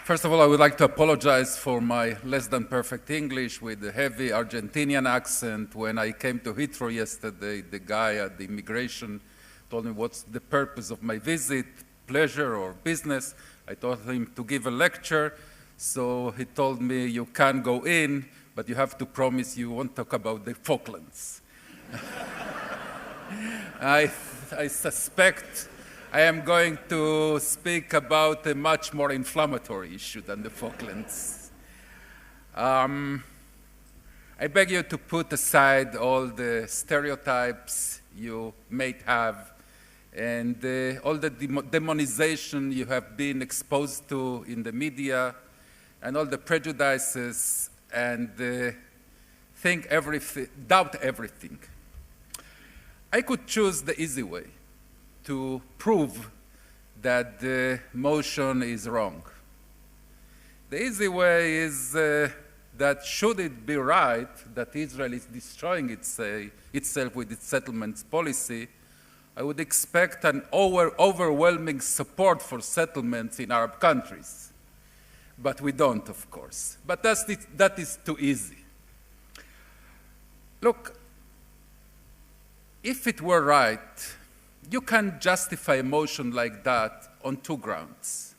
First of all, I would like to apologize for my less than perfect English with the heavy Argentinian accent. When I came to Heathrow yesterday, the guy at the immigration told me what's the purpose of my visit, pleasure or business. I told him to give a lecture, so he told me you can go in, but you have to promise you won't talk about the Falklands. I suspect I am going to speak about a much more inflammatory issue than the Falklands. I beg you to put aside all the stereotypes you may have and all the demonization you have been exposed to in the media and all the prejudices and doubt everything. I could choose the easy way to prove that the motion is wrong. The easy way is that should it be right that Israel is destroying itself with its settlements policy, I would expect an overwhelming support for settlements in Arab countries. But we don't, of course. But that is too easy. Look, if it were right, you can justify a motion like that on two grounds.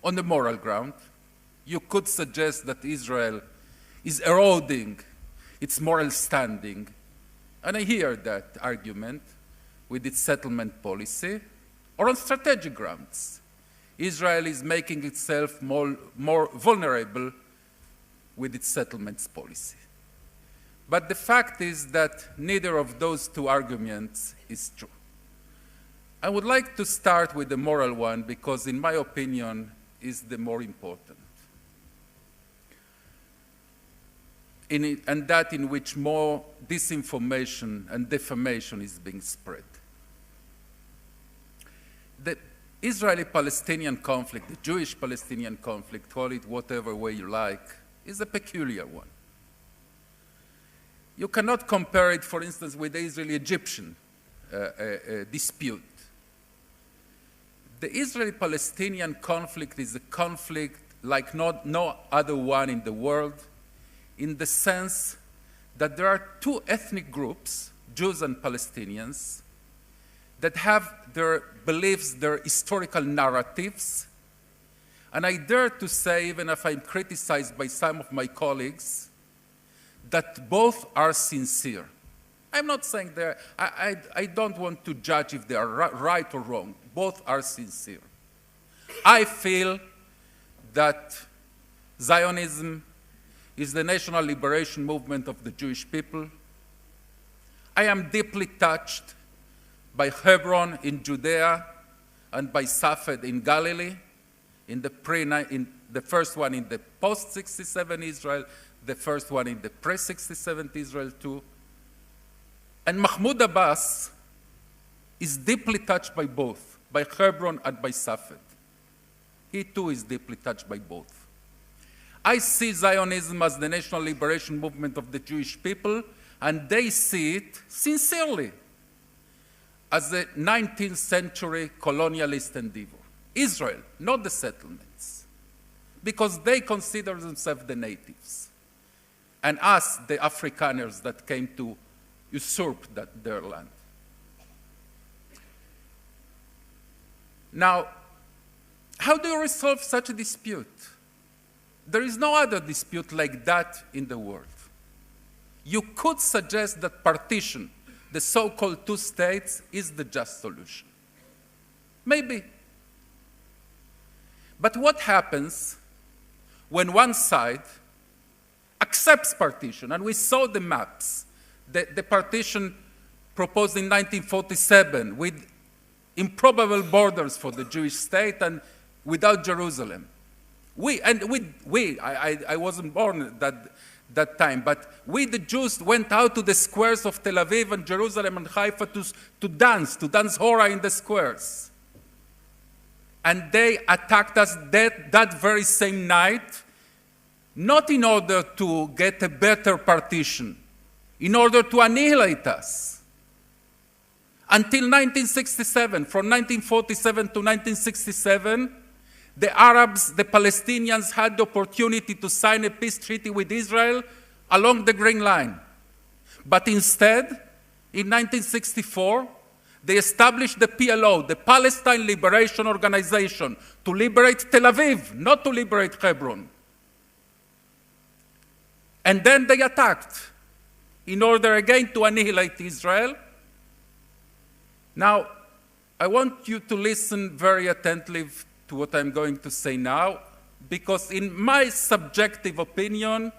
On the moral ground, you could suggest that Israel is eroding its moral standing, and I hear that argument with its settlement policy, or on strategic grounds. Israel is making itself more vulnerable with its settlements policy. But the fact is that neither of those two arguments is true. I would like to start with the moral one because, in my opinion, is the more important. And that in which more disinformation and defamation is being spread. The Israeli-Palestinian conflict, the Jewish-Palestinian conflict, call it whatever way you like, is a peculiar one. You cannot compare it, for instance, with the Israeli-Egyptian dispute. The Israeli-Palestinian conflict is a conflict like no other one in the world, in the sense that there are two ethnic groups, Jews and Palestinians, that have their beliefs, their historical narratives. And I dare to say, even if I'm criticized by some of my colleagues, that both are sincere. I'm not saying I don't want to judge if they are right or wrong. Both are sincere. I feel that Zionism is the national liberation movement of the Jewish people. I am deeply touched by Hebron in Judea and by Safed in Galilee, in the first one in the post-67 Israel, the first one in the pre-67 Israel too. And Mahmoud Abbas is deeply touched by both, by Hebron and by Safed. He too is deeply touched by both. I see Zionism as the national liberation movement of the Jewish people, and they see it sincerely as a 19th century colonialist endeavor. Israel, not the settlements, because they consider themselves the natives, and us, the Afrikaners that came to usurp their land. Now, how do you resolve such a dispute? There is no other dispute like that in the world. You could suggest that partition, the so-called two states, is the just solution. Maybe. But what happens when one side accepts partition? And we saw the maps, the partition proposed in 1947 with improbable borders for the Jewish state and without Jerusalem. I wasn't born that time, but we, the Jews, went out to the squares of Tel Aviv and Jerusalem and Haifa to dance Hora in the squares. And they attacked us that very same night, not in order to get a better partition, in order to annihilate us. Until 1967, from 1947 to 1967, the Arabs, the Palestinians had the opportunity to sign a peace treaty with Israel along the Green Line. But instead, in 1964, they established the PLO, the Palestine Liberation Organization, to liberate Tel Aviv, not to liberate Hebron. And then they attacked in order again to annihilate Israel. Now, I want you to listen very attentively to what I'm going to say now, because in my subjective opinion,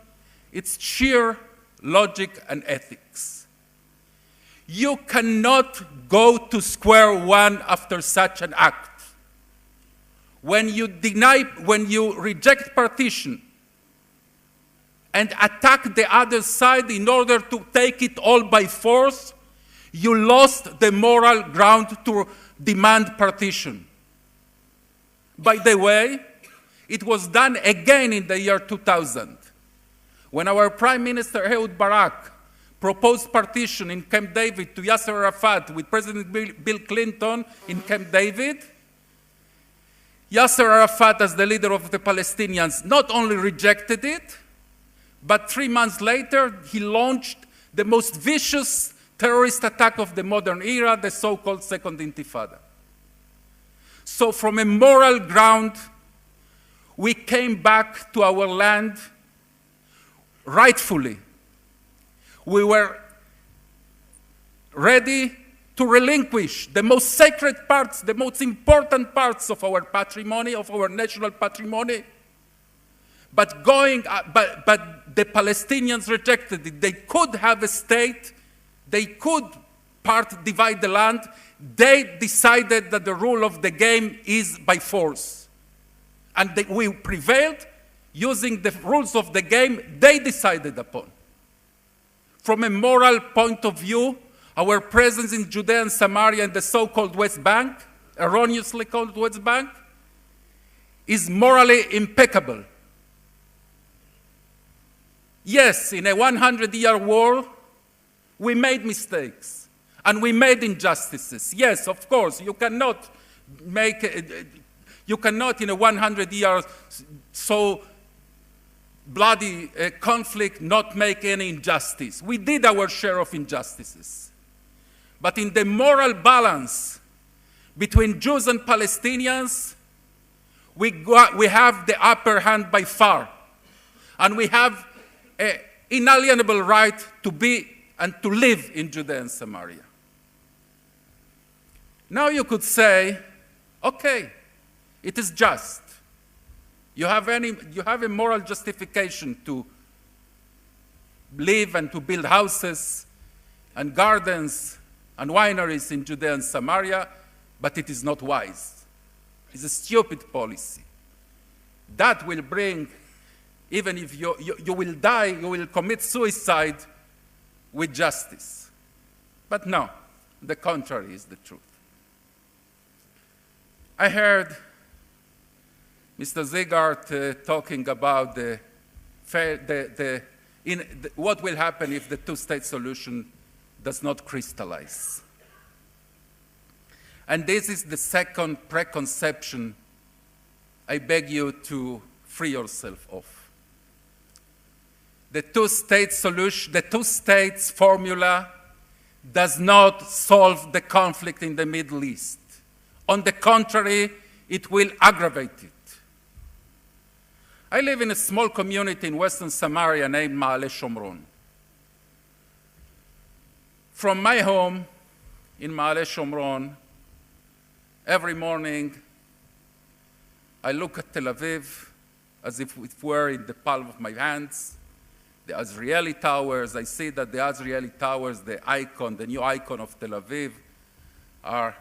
it's sheer logic and ethics. You cannot go to square one after such an act. When you reject partition and attack the other side in order to take it all by force, you lost the moral ground to demand partition. By the way, it was done again in the year 2000, when our Prime Minister Ehud Barak proposed partition in Camp David to Yasser Arafat with President Bill Clinton in Camp David. Yasser Arafat, as the leader of the Palestinians, not only rejected it, but 3 months later, he launched the most vicious terrorist attack of the modern era, the so-called Second Intifada. So from a moral ground, we came back to our land rightfully. We were ready to relinquish the most sacred parts, the most important parts of our patrimony, of our national patrimony. But the Palestinians rejected it. They could have a state. They could divide the land. They decided that the rule of the game is by force. And we prevailed using the rules of the game they decided upon. From a moral point of view, our presence in Judea and Samaria and the so-called West Bank, erroneously called West Bank, is morally impeccable. Yes, in a 100-year war, we made mistakes and we made injustices. Yes, of course, you cannot in a 100-year so bloody conflict not make any injustice. We did our share of injustices. But in the moral balance between Jews and Palestinians, we have the upper hand by far. And we have an inalienable right to be and to live in Judea and Samaria. Now you could say, okay, it is just. You have a moral justification to live and to build houses and gardens and wineries in Judea and Samaria, but it is not wise. It's a stupid policy. That will bring, even if you will die, you will commit suicide with justice. But no, the contrary is the truth. I heard Mr. Zegart talking about what will happen if the two-state solution does not crystallize. And this is the second preconception I beg you to free yourself of. The two-state solution, the two-states formula does not solve the conflict in the Middle East. On the contrary, it will aggravate it. I live in a small community in Western Samaria named Ma'ale Shomron. From my home in Ma'ale Shomron, every morning I look at Tel Aviv as if it were in the palm of my hands. The Azrieli Towers, I see that the Azrieli Towers, the icon, the new icon of Tel Aviv, are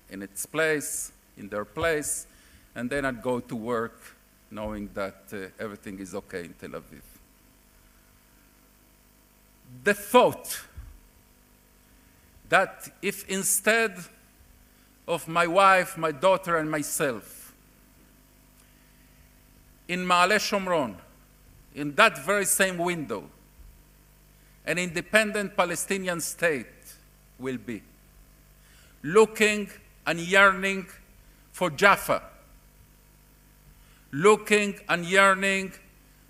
in its place, in their place, and then I'd go to work knowing that everything is okay in Tel Aviv. The thought that if instead of my wife, my daughter, and myself, in Ma'ale Shomron, in that very same window, an independent Palestinian state will be, looking and yearning for Jaffa, looking and yearning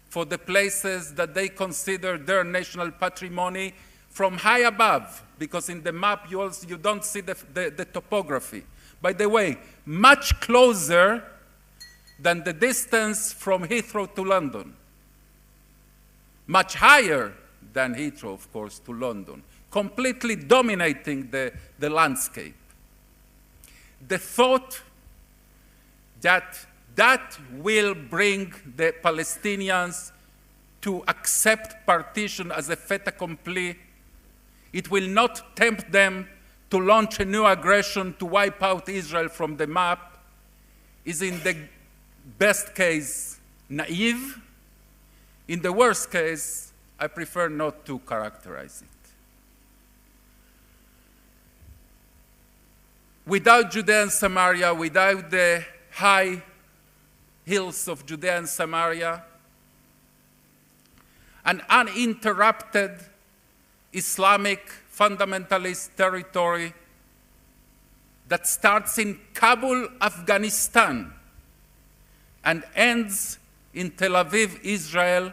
for the places that they consider their national patrimony from high above, because in the map you don't see the topography. By the way, much closer than the distance from Heathrow to London. Much higher than Heathrow, of course, to London, completely dominating the landscape. The thought that that will bring the Palestinians to accept partition as a fait accompli, it will not tempt them to launch a new aggression to wipe out Israel from the map, is in the best case naive. In the worst case, I prefer not to characterize it. Without Judea and Samaria, without the high hills of Judea and Samaria, an uninterrupted Islamic fundamentalist territory that starts in Kabul, Afghanistan, and ends in Tel Aviv, Israel,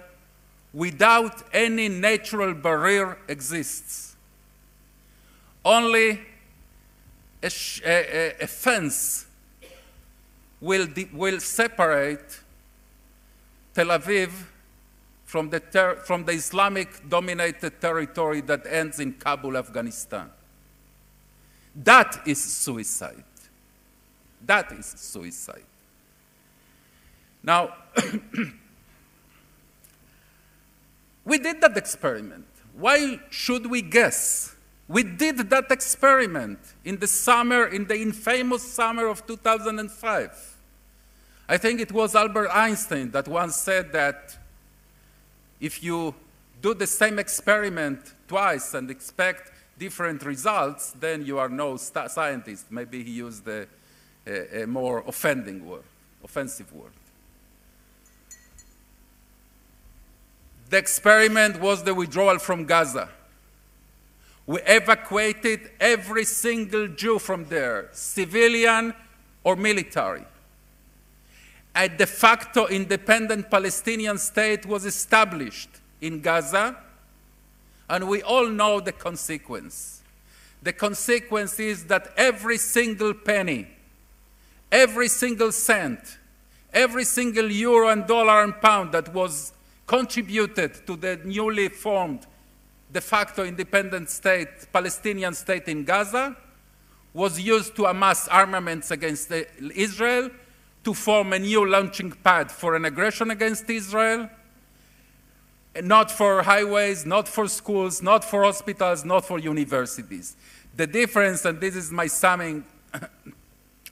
without any natural barrier exists. Only a fence will separate Tel Aviv from the Islamic-dominated territory that ends in Kabul, Afghanistan. That is suicide. That is suicide. Now, we did that experiment. Why should we guess? We did that experiment in the summer, in the infamous summer of 2005. I think it was Albert Einstein that once said that if you do the same experiment twice and expect different results, then you are no scientist. Maybe he used a more offensive word. The experiment was the withdrawal from Gaza. We evacuated every single Jew from there, civilian or military. A de facto independent Palestinian state was established in Gaza, and we all know the consequence. The consequence is that every single penny, every single cent, every single euro and dollar and pound that was contributed to the newly formed de facto independent state, Palestinian state in Gaza, was used to amass armaments against Israel, to form a new launching pad for an aggression against Israel, not for highways, not for schools, not for hospitals, not for universities. The difference, and this is my summing,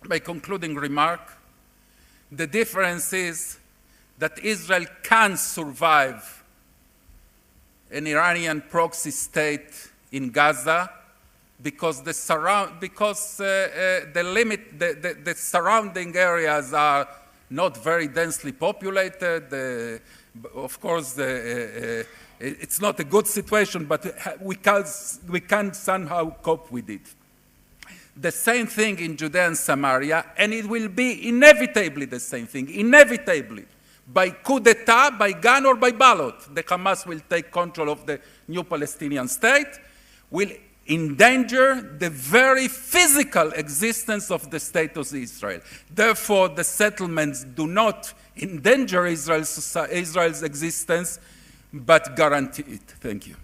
my concluding remark, the difference is that Israel can survive an Iranian proxy state in Gaza because the surrounding areas are not very densely populated. Of course, it's not a good situation, but we can somehow cope with it. The same thing in Judea and Samaria, and it will be inevitably the same thing, inevitably. By coup d'etat, by gun or by ballot, the Hamas will take control of the new Palestinian state, will endanger the very physical existence of the state of Israel. Therefore, the settlements do not endanger Israel's existence, but guarantee it. Thank you.